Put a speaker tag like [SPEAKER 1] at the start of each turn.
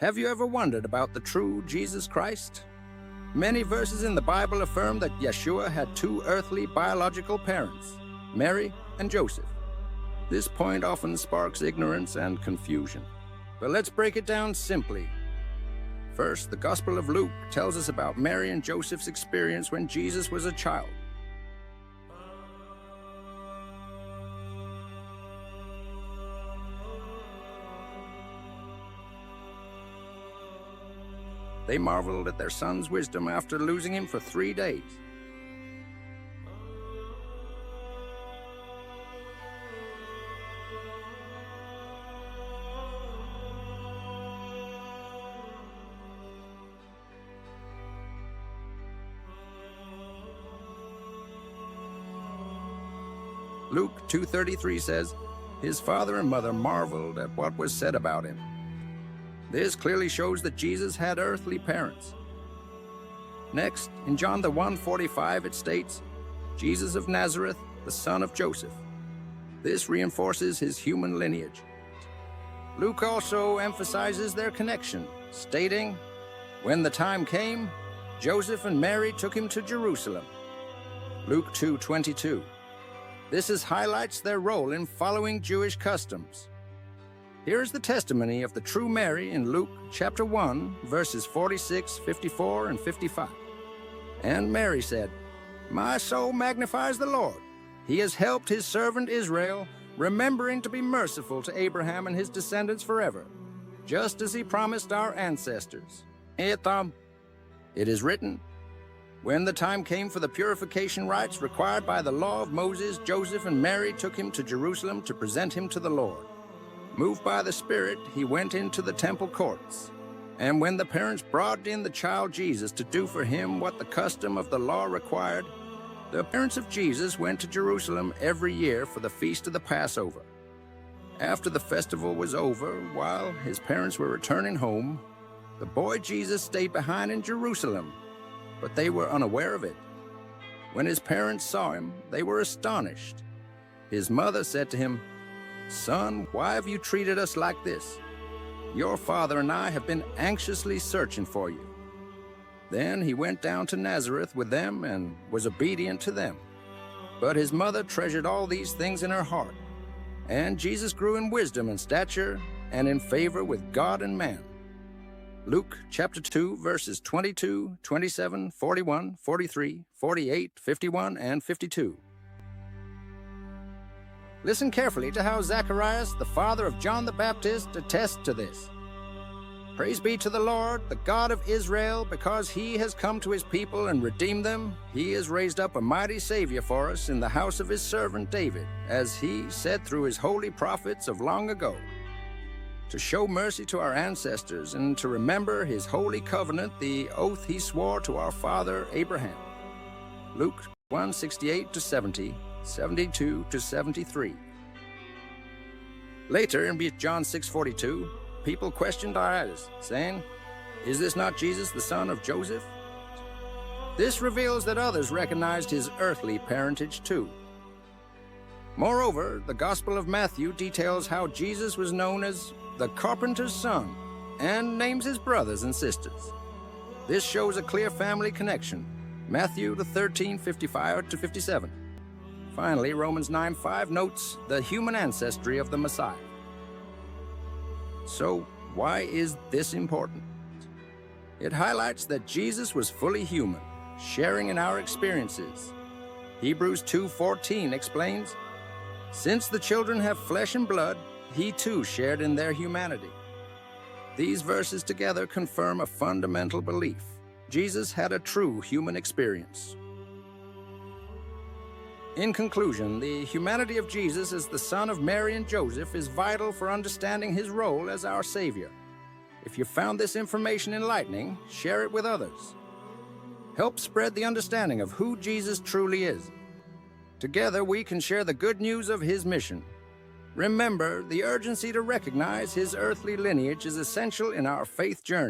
[SPEAKER 1] Have you ever wondered about the true Jesus Christ? Many verses in the Bible affirm that Yeshua had two earthly biological parents, Mary and Joseph. This point often sparks ignorance and confusion. But let's break it down simply. First, the Gospel of Luke tells us about Mary and Joseph's experience when Jesus was a child. They marveled at their son's wisdom after losing him for 3 days. Luke 2:33 says, "His father and mother marveled at what was said about him." This clearly shows that Jesus had earthly parents. Next, in John 1:45, it states, "Jesus of Nazareth, the son of Joseph." This reinforces his human lineage. Luke also emphasizes their connection, stating, "When the time came, Joseph and Mary took him to Jerusalem." Luke 2:22. This highlights their role in following Jewish customs. Here is the testimony of the true Mary in Luke chapter 1, verses 46, 54, and 55. "And Mary said, 'My soul magnifies the Lord. He has helped his servant Israel, remembering to be merciful to Abraham and his descendants forever, just as he promised our ancestors.' It is written, 'When the time came for the purification rites required by the law of Moses, Joseph and Mary took him to Jerusalem to present him to the Lord. Moved by the Spirit, he went into the temple courts. And when the parents brought in the child Jesus to do for him what the custom of the law required, the parents of Jesus went to Jerusalem every year for the feast of the Passover. After the festival was over, while his parents were returning home, the boy Jesus stayed behind in Jerusalem, but they were unaware of it. When his parents saw him, they were astonished. His mother said to him, 'Son, why have you treated us like this? Your father and I have been anxiously searching for you.' Then he went down to Nazareth with them and was obedient to them. But his mother treasured all these things in her heart. And Jesus grew in wisdom and stature and in favor with God and man." Luke chapter 2, verses 22, 27, 41, 43, 48, 51, and 52. Listen carefully to how Zacharias, the father of John the Baptist, attests to this. "Praise be to the Lord, the God of Israel, because he has come to his people and redeemed them. He has raised up a mighty Savior for us in the house of his servant David, as he said through his holy prophets of long ago, to show mercy to our ancestors and to remember his holy covenant, the oath he swore to our father Abraham." Luke 1:68-70. 72-73. Later in John 6:42, people questioned Iris, saying, "Is this not Jesus, the son of Joseph?" This reveals that others recognized his earthly parentage too. Moreover, the Gospel of Matthew details how Jesus was known as the carpenter's son and names his brothers and sisters. This shows a clear family connection. Matthew 13:55-57. Finally, Romans 9:5 notes the human ancestry of the Messiah. So, why is this important? It highlights that Jesus was fully human, sharing in our experiences. Hebrews 2:14 explains, "Since the children have flesh and blood, he too shared in their humanity." These verses together confirm a fundamental belief. Jesus had a true human experience. In conclusion, the humanity of Jesus as the son of Mary and Joseph is vital for understanding his role as our Savior. If you found this information enlightening, share it with others. Help spread the understanding of who Jesus truly is. Together, we can share the good news of his mission. Remember, the urgency to recognize his earthly lineage is essential in our faith journey.